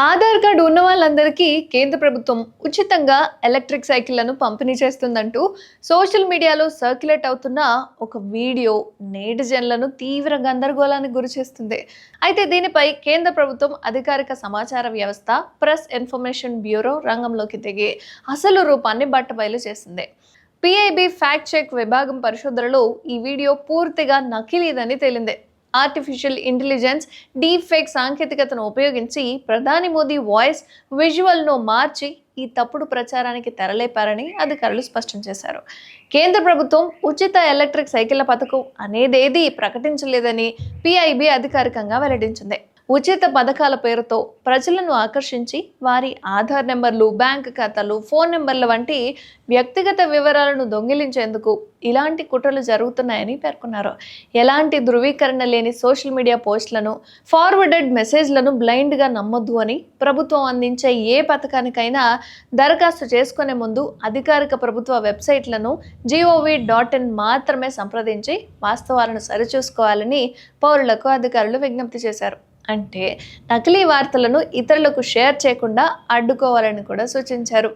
Aadhaar card ఉన్న వాళ్ళందరికీ కేంద్ర ప్రభుత్వం ఉచితంగా ఎలక్ట్రిక్ సైకిళ్లను పంపిణీ చేస్తుందంటూ సోషల్ మీడియాలో సర్క్యులేట్ అవుతున్న ఒక వీడియో నేటిజన్లను తీవ్ర గందరగోళానికి గురిచేస్తుంది. అయితే దీనిపై కేంద్ర ప్రభుత్వం అధికారిక సమాచార వ్యవస్థ ప్రెస్ ఇన్ఫర్మేషన్ బ్యూరో రంగంలోకి దిగి అసలు రూపాన్ని బట్టబయలు చేసింది. పిఐబి ఫ్యాక్ట్ చెక్ విభాగం పరిశోధనలో ఈ వీడియో పూర్తిగా నకిలీదని తేలింది. ఆర్టిఫిషియల్ ఇంటెలిజెన్స్ డీప్ ఫేక్ సాంకేతికతను ఉపయోగించి ప్రధాని మోదీ వాయిస్ విజువల్ను మార్చి ఈ తప్పుడు ప్రచారానికి తెరలేపారని అధికారులు స్పష్టం చేశారు. కేంద్ర ప్రభుత్వం ఉచిత ఎలక్ట్రిక్ సైకిళ్ల పథకం అనేదేదీ ప్రకటించలేదని పిఐబి అధికారికంగా వెల్లడించింది. ఉచిత పథకాల పేరుతో ప్రజలను ఆకర్షించి వారి ఆధార్ నెంబర్లు, బ్యాంక్ ఖాతాలు, ఫోన్ నెంబర్ల వంటి వ్యక్తిగత వివరాలను దొంగిలించేందుకు ఇలాంటి కుట్రలు జరుగుతున్నాయని పేర్కొన్నారు. ఎలాంటి ధృవీకరణ లేని సోషల్ మీడియా పోస్టులను, ఫార్వర్డెడ్ మెసేజ్లను బ్లైండ్గా నమ్మొద్దు అని ప్రభుత్వం అందించే ఏ పథకానికైనా దరఖాస్తు చేసుకునే ముందు అధికారిక ప్రభుత్వ వెబ్సైట్లను gov.in మాత్రమే సంప్రదించి వాస్తవాలను సరిచూసుకోవాలని పౌరులకు అధికారులు విజ్ఞప్తి చేశారు. అంటే నకిలీ వార్తలను ఇతరులకు షేర్ చేయకుండా అడ్డుకోవాలని కూడా సూచించారు.